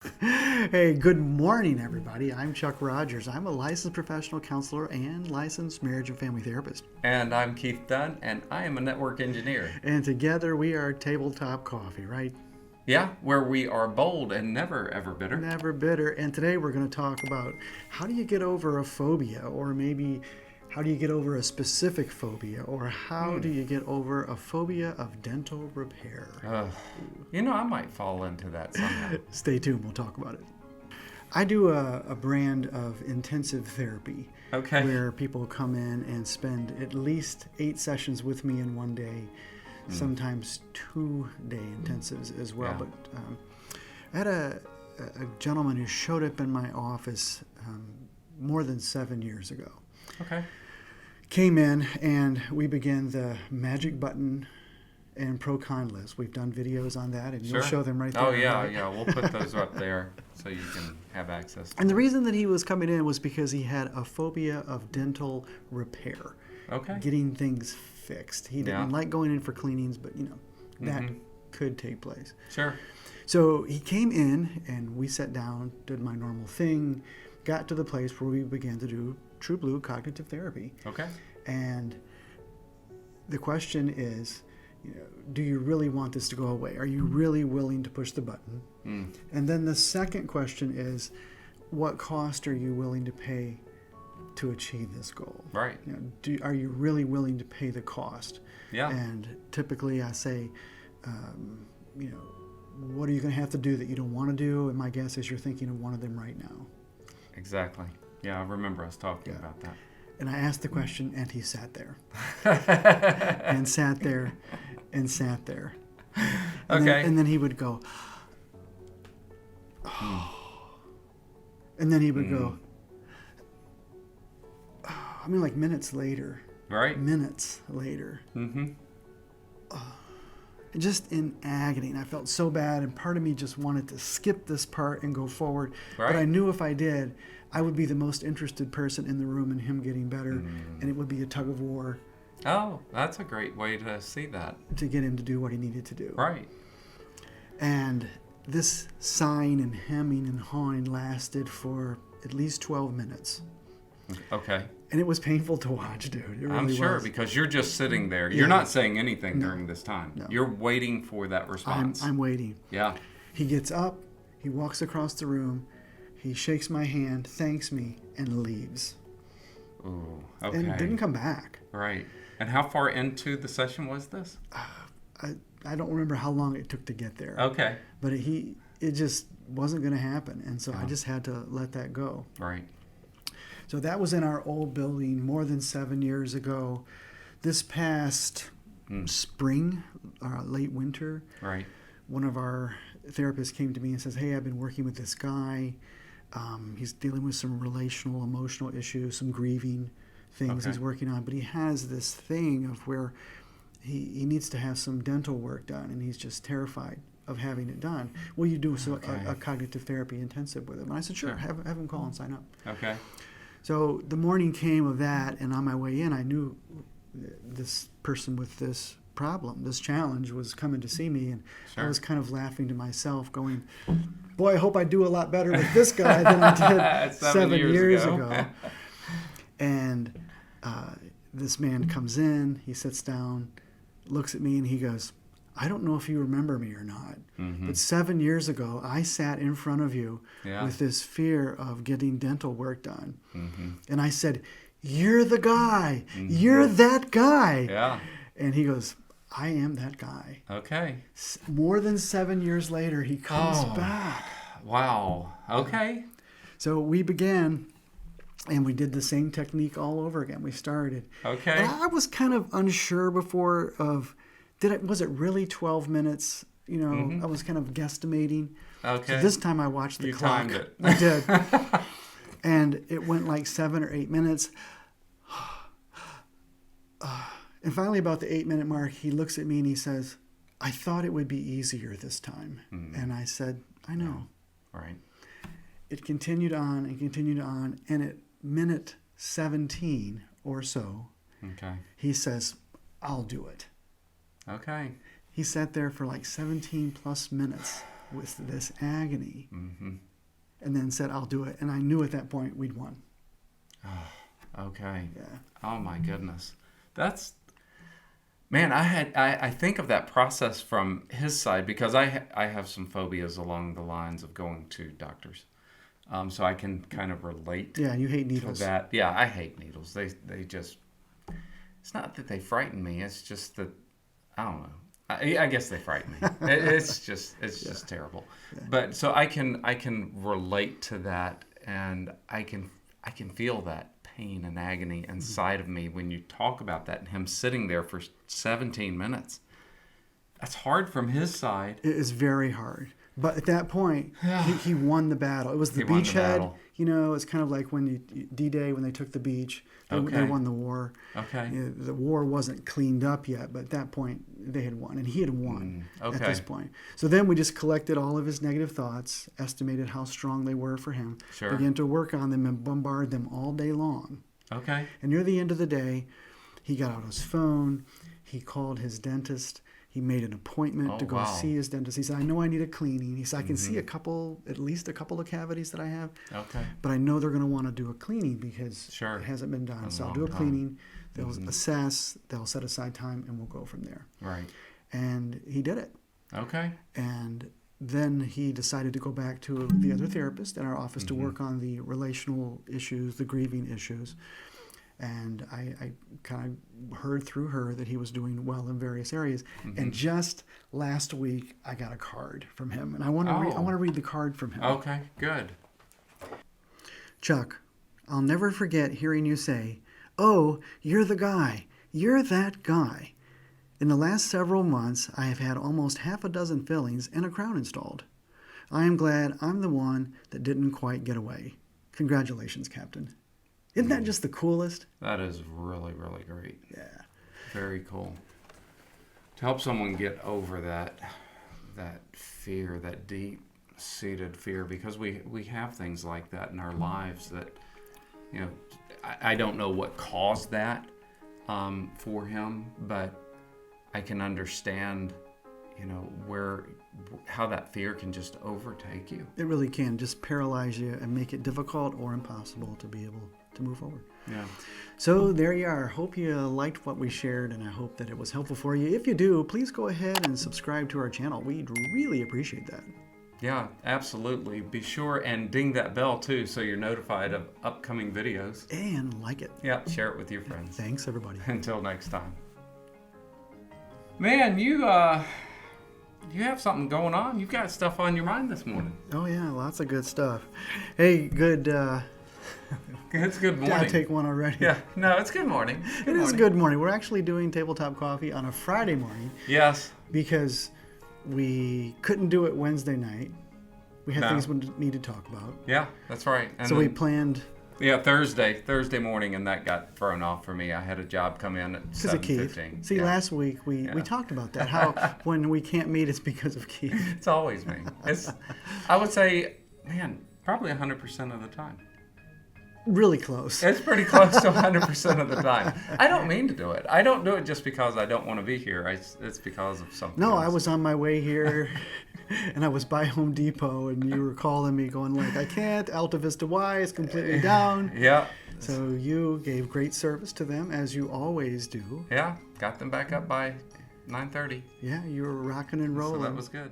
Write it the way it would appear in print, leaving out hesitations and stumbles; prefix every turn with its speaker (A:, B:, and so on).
A: Hey, good morning, everybody. I'm Chuck Rogers. I'm a licensed professional counselor and licensed marriage and family therapist.
B: And I'm Keith Dunn, and I am a network engineer.
A: And together we are Tabletop Coffee, right?
B: Yeah, where we are bold and never ever bitter.
A: Never bitter. And today we're going to talk about how do you get over a phobia, or maybe how do you get over a specific phobia, or how do you get over a phobia of dental repair?
B: I might fall into that somehow.
A: Stay tuned, we'll talk about it. I do a brand of intensive therapy
B: Okay.
A: where people come in and spend at least 8 sessions with me in one day, sometimes 2-day intensives as well.
B: Yeah.
A: But I had a gentleman who showed up in my office more than 7 years ago.
B: Okay.
A: Came in and we began the magic button and pro-con list. We've done videos on that, and you'll show them right there.
B: Oh, yeah,
A: right?
B: yeah. We'll put those up there so you can have access to
A: And the
B: them.
A: reason that he was coming in was because he had a phobia of dental repair,
B: Okay.
A: getting things fixed. He didn't
B: Yeah.
A: like going in for cleanings, but that
B: Mhm.
A: could take place.
B: Sure.
A: So he came in and we sat down, did my normal thing, got to the place where we began to do true blue cognitive therapy.
B: Okay.
A: And the question is, do you really want this to go away? Are you really willing to push the button? And then the second question is, what cost are you willing to pay to achieve this goal?
B: Right.
A: Are you really willing to pay the cost?
B: Yeah.
A: And typically I say, what are you going to have to do that you don't want to do? And my guess is you're thinking of one of them right now.
B: Exactly. Yeah, I remember us talking
A: Yeah.
B: about that.
A: And I asked the question, and he sat there. And sat there, and sat there. And
B: Okay.
A: then he would go, and then he would go, like minutes later.
B: Right.
A: Minutes later.
B: Mm-hmm.
A: Just in agony. And I felt so bad, and part of me just wanted to skip this part and go forward.
B: Right.
A: But I knew if I did, I would be the most interested person in the room in him getting better, and it would be a tug of war
B: Oh, that's a great way to see that.
A: to get him to do what he needed to do.
B: Right.
A: And this sighing and hemming and hawing lasted for at least 12 minutes.
B: Okay.
A: And it was painful to watch, dude. It really
B: I'm sure
A: was.
B: because you're just sitting there.
A: Yeah.
B: You're not saying anything during this time.
A: No.
B: You're waiting for that response.
A: I'm waiting.
B: Yeah.
A: He gets up, he walks across the room, he shakes my hand, thanks me, and leaves.
B: Ooh. Okay.
A: And didn't come back.
B: Right. And how far into the session was this?
A: I don't remember how long it took to get there.
B: Okay.
A: But it just wasn't going to happen. And so I just had to let that go.
B: Right.
A: So that was in our old building more than 7 years ago. This past spring, late winter,
B: Right.
A: one of our therapists came to me and says, hey, I've been working with this guy. He's dealing with some relational, emotional issues, some grieving things
B: Okay.
A: he's working on. But he has this thing of where he needs to have some dental work done, and he's just terrified of having it done. Will you do a cognitive therapy intensive with him? And I said, sure, have him call and sign up.
B: Okay.
A: So the morning came of that, and on my way in, I knew this person with this problem, this challenge, was coming to see me, and I was kind of laughing to myself, going, boy, I hope I do a lot better with this guy than I did 7 years ago. And this man comes in, he sits down, looks at me, and he goes, I don't know if you remember me or not, but 7 years ago, I sat in front of you with this fear of getting dental work done. And I said, you're the guy. You're that guy.
B: Yeah.
A: And he goes, I am that guy.
B: Okay.
A: More than 7 years later, he comes back.
B: Wow. Okay.
A: So we began, and we did the same technique all over again. We started.
B: Okay.
A: And I was kind of unsure before of, was it really 12 minutes? I was kind of guesstimating.
B: Okay.
A: So this time I watched the
B: You
A: clock.
B: timed it.
A: I did. And it went like 7 or 8 minutes. And finally, about the 8-minute mark, he looks at me and he says, I thought it would be easier this time. And I said, I know.
B: Right.
A: It continued on and continued on. And at minute 17 or so,
B: Okay.
A: he says, I'll do it.
B: Okay.
A: He sat there for like 17 plus minutes with this agony.
B: Mm-hmm.
A: And then said, I'll do it. And I knew at that point we'd won.
B: Okay.
A: Yeah.
B: Oh my goodness. That's, man, I think of that process from his side because I have some phobias along the lines of going to doctors. So I can kind of relate
A: Yeah, you hate
B: to
A: needles.
B: that. Yeah, I hate needles. They just, it's not that they frighten me. It's just that, I don't know. I guess they frighten me. It's just terrible.
A: Yeah.
B: But so I can relate to that, and I can feel that pain and agony inside of me when you talk about that and him sitting there for 17 minutes. That's hard from his side.
A: It is very hard. But at that point, he won the battle. It was the
B: He won the
A: beachhead.
B: battle.
A: You know, it's kind of like when D-Day, when they took the beach, they
B: Okay.
A: won the war.
B: Okay.
A: You know, the war wasn't cleaned up yet, but at that point, they had won. And he had won at
B: okay.
A: this point. So then we just collected all of his negative thoughts, estimated how strong they were for him,
B: Sure.
A: began to work on them and bombard them all day long.
B: Okay.
A: And near the end of the day, he got out his phone. He called his dentist. He made an appointment to go
B: wow.
A: see his dentist. He said, I know I need a cleaning. He said, I can see at least a couple of cavities that I have,
B: Okay.
A: but I know they're going to want to do a cleaning because
B: Sure.
A: it hasn't been done.
B: A
A: So I'll
B: long
A: do a
B: time.
A: cleaning. They'll assess. They'll set aside time, and we'll go from there.
B: Right.
A: And he did it.
B: Okay.
A: And then he decided to go back to the other therapist in our office to work on the relational issues, the grieving issues. And I kind of heard through her that he was doing well in various areas. And just last week, I got a card from him, and I want to I want to read the card from him.
B: Okay. Good.
A: Chuck, I'll never forget hearing you say, "Oh, you're the guy. You're that guy." In the last several months, I have had almost half a dozen fillings and a crown installed. I am glad I'm the one that didn't quite get away. Congratulations, Captain. Isn't that just the coolest?
B: That is really, really great.
A: Yeah.
B: Very cool. To help someone get over that fear, that deep-seated fear, because we have things like that in our lives that, you know, I don't know what caused that for him, but I can understand, you know, how that fear can just overtake you.
A: It really can just paralyze you and make it difficult or impossible to be able to move forward.
B: Yeah.
A: So there you are. Hope you liked what we shared, and I hope that it was helpful for you. If you do, please go ahead and subscribe to our channel. We'd really appreciate that.
B: Yeah, absolutely. Be sure and ding that bell too so you're notified of upcoming videos.
A: And like it.
B: Yeah, share it with your friends.
A: Thanks, everybody.
B: Until next time. Man, you have something going on. You've got stuff on your mind this morning.
A: Oh, yeah, lots of good stuff. Hey, good.
B: It's good morning.
A: I'll take one already.
B: Yeah, no, it's good morning.
A: It is good morning. We're actually doing Tabletop Coffee on a Friday morning
B: Yes.
A: because we couldn't do it Wednesday night. We had
B: No.
A: things we need to talk about.
B: Yeah, that's right. And
A: So we
B: then-
A: planned
B: Yeah, Thursday morning, and that got thrown off for me. I had a job come in at
A: because of Keith.
B: 7:15.
A: See,
B: Yeah.
A: last week we talked about that, how when we can't meet, it's because of Keith.
B: It's always me. I would say, man, probably 100% of the time.
A: Really close.
B: It's pretty close to 100% of the time. I don't mean to do it. I don't do it just because I don't want to be here. It's because of something
A: No,
B: else.
A: I was on my way here, and I was by Home Depot, and you were calling me going like, I can't, Alta Vista Y is completely down.
B: Yeah.
A: So you gave great service to them, as you always do.
B: Yeah. Got them back up by 9:30.
A: Yeah, you were rocking and rolling.
B: So that was good.